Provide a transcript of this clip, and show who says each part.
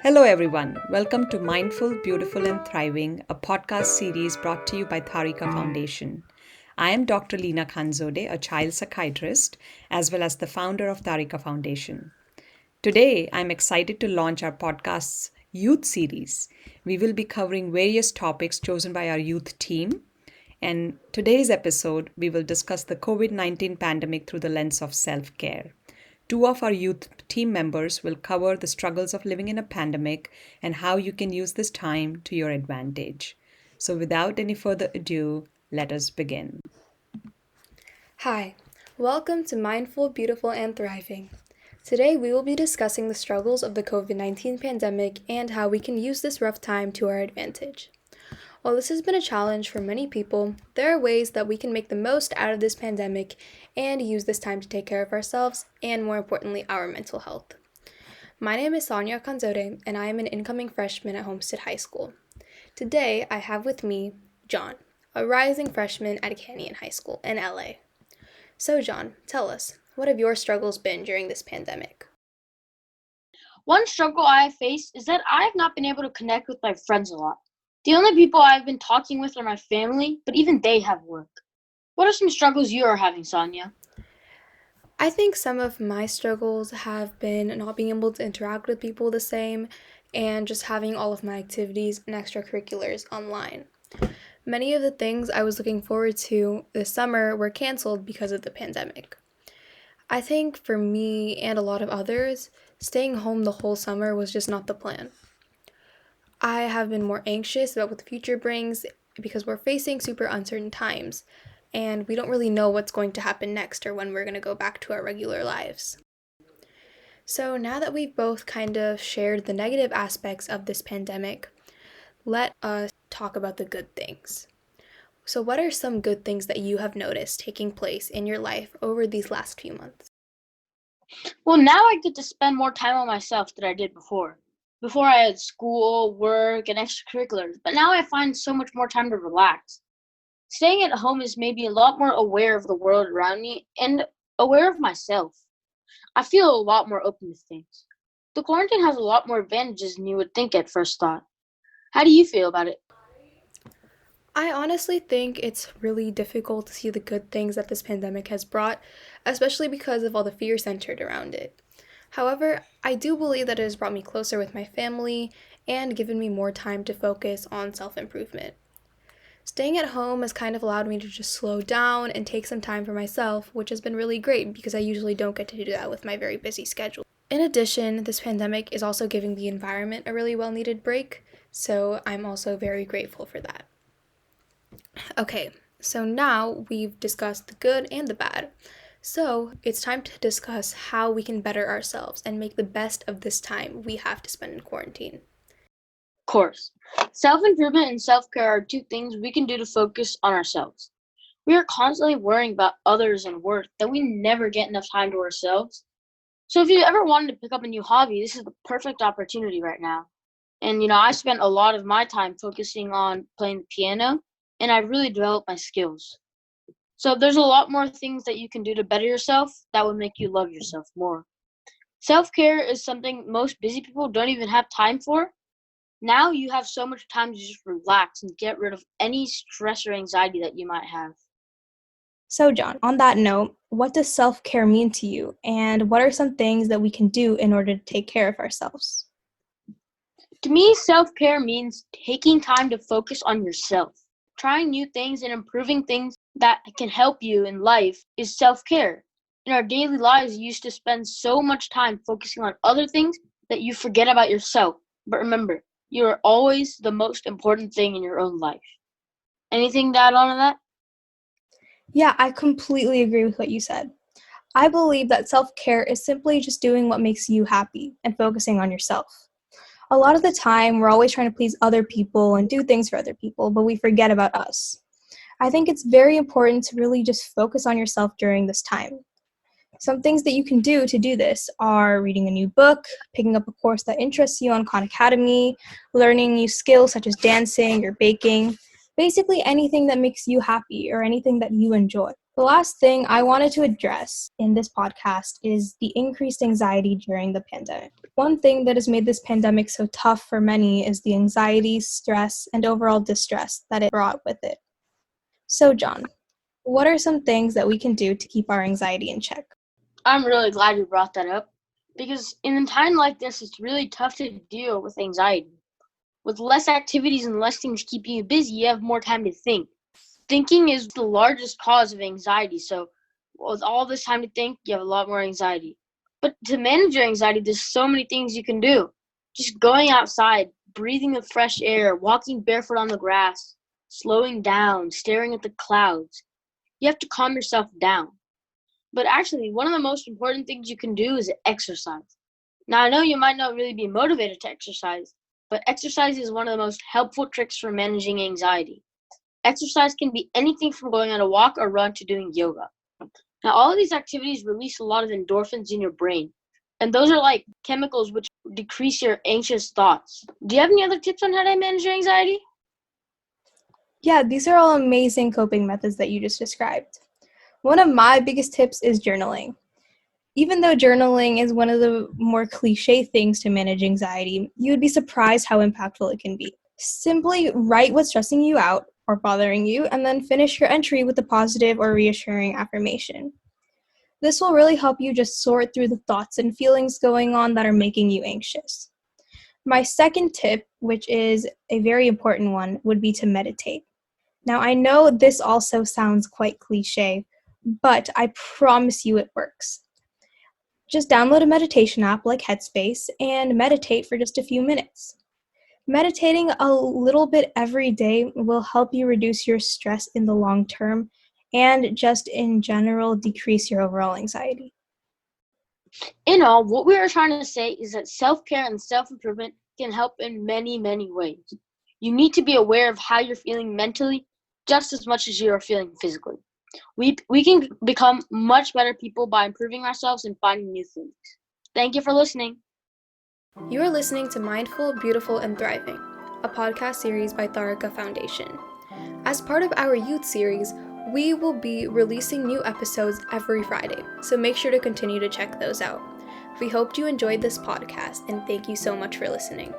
Speaker 1: Hello, everyone. Welcome to Mindful, Beautiful, and Thriving, a podcast series brought to you by Taarika Foundation. I am Dr. Leena Khanzode, a child psychiatrist, as well as the founder of Taarika Foundation. Today, I'm excited to launch our podcast's youth series. We will be covering various topics chosen by our youth team. And today's episode, we will discuss the COVID 19 pandemic through the lens of self care. Two of our youth team members will cover the struggles of living in a pandemic and how you can use this time to your advantage. So, without any further ado, let us begin.
Speaker 2: Hi, welcome to Mindful, Beautiful, and Thriving. Today we will be discussing the struggles of the COVID 19 pandemic and how we can use this rough time to our advantage. While this has been a challenge for many people, there are ways that we can make the most out of this pandemic and use this time to take care of ourselves and, more importantly, our mental health. My name is Sonia Kanzode, and I am an incoming freshman at Homestead High School. Today I have with me John, a rising freshman at Canyon High School in LA. So, John, tell us, what have your struggles been during this pandemic?
Speaker 3: One struggle I have faced is that I have not been able to connect with my friends a lot. The only people I've been talking with are my family, but even they have work. What are some struggles you are having, Sonia?
Speaker 2: I think some of my struggles have been not being able to interact with people the same and just having all of my activities and extracurriculars online. Many of the things I was looking forward to this summer were canceled because of the pandemic. I think for me and a lot of others, staying home the whole summer was just not the plan. I have been more anxious about what the future brings because we're facing super uncertain times and we don't really know what's going to happen next or when we're going to go back to our regular lives. So now that we've both kind of shared the negative aspects of this pandemic, let us talk about the good things. So, what are some good things that you have noticed taking place in your life over these last few months?
Speaker 3: Well, now I get to spend more time on myself than I did before. Before I had school, work, and extracurriculars, but now I find so much more time to relax. Staying at home has made me a lot more aware of the world around me and aware of myself. I feel a lot more open to things. The quarantine has a lot more advantages than you would think at first thought. How do you feel about it?
Speaker 2: I honestly think it's really difficult to see the good things that this pandemic has brought, especially because of all the fear centered around it. However, I do believe that it has brought me closer with my family and given me more time to focus on self improvement. Staying at home has kind of allowed me to just slow down and take some time for myself, which has been really great because I usually don't get to do that with my very busy schedule. In addition, this pandemic is also giving the environment a really well needed break, so I'm also very grateful for that. Okay, so now we've discussed the good and the bad. So it's time to discuss how we can better ourselves and make the best of this time we have to spend in quarantine.
Speaker 3: Of course. Self improvement and self care are two things we can do to focus on ourselves. We are constantly worrying about others and work that we never get enough time to ourselves. So if you ever wanted to pick up a new hobby, this is the perfect opportunity right now. And I spent a lot of my time focusing on playing the piano, and I really developed my skills. So there's a lot more things that you can do to better yourself that will make you love yourself more. Self care is something most busy people don't even have time for. Now you have so much time to just relax and get rid of any stress or anxiety that you might have.
Speaker 4: So, John, on that note, what does self care mean to you, and what are some things that we can do in order to take care of ourselves?
Speaker 3: To me, self care means taking time to focus on yourself. Trying new things and improving things that can help you in life is self care. In our daily lives, you used to spend so much time focusing on other things that you forget about yourself. But remember, you are always the most important thing in your own life. Anything to add on to that?
Speaker 4: Yeah, I completely agree with what you said. I believe that self care is simply just doing what makes you happy and focusing on yourself. A lot of the time, we're always trying to please other people and do things for other people, but we forget about us. I think it's very important to really just focus on yourself during this time. Some things that you can do to do this are reading a new book, picking up a course that interests you on Khan Academy, learning new skills such as dancing or baking, basically anything that makes you happy or anything that you enjoy. The last thing I wanted to address in this podcast is the increased anxiety during the pandemic. One thing that has made this pandemic so tough for many is the anxiety, stress, and overall distress that it brought with it. So, John, what are some things that we can do to keep our anxiety in check?
Speaker 3: I'm really glad you brought that up because in a time like this, it's really tough to deal with anxiety. With less activities and less things keeping you busy, you have more time to think. Thinking is the largest cause of anxiety, so with all this time to think, you have a lot more anxiety. But to manage your anxiety, there's so many things you can do. Just going outside, breathing the fresh air, walking barefoot on the grass, slowing down, staring at the clouds. You have to calm yourself down. But actually, one of the most important things you can do is exercise. Now, I know you might not really be motivated to exercise, but exercise is one of the most helpful tricks for managing anxiety. Exercise can be anything from going on a walk or run to doing yoga. Now, all of these activities release a lot of endorphins in your brain, and those are like chemicals which decrease your anxious thoughts. Do you have any other tips on how to manage your anxiety?
Speaker 4: Yeah, these are all amazing coping methods that you just described. One of my biggest tips is journaling. Even though journaling is one of the more cliche things to manage anxiety, you would be surprised how impactful it can be. Simply write what's stressing you out or bothering you, and then finish your entry with a positive or reassuring affirmation. This will really help you just sort through the thoughts and feelings going on that are making you anxious. My second tip, which is a very important one, would be to meditate. Now, I know this also sounds quite cliche, but I promise you it works. Just download a meditation app like Headspace and meditate for just a few minutes. Meditating a little bit every day will help you reduce your stress in the long term and just in general decrease your overall anxiety.
Speaker 3: In all, what we are trying to say is that self-care and self-improvement can help in many, many ways. You need to be aware of how you're feeling mentally just as much as you are feeling physically. We can become much better people by improving ourselves and finding new things. Thank you for listening.
Speaker 2: You are listening to Mindful, Beautiful, and Thriving, a podcast series by Taarika Foundation. As part of our youth series, we will be releasing new episodes every Friday, so make sure to continue to check those out. We hope you enjoyed this podcast, and thank you so much for listening.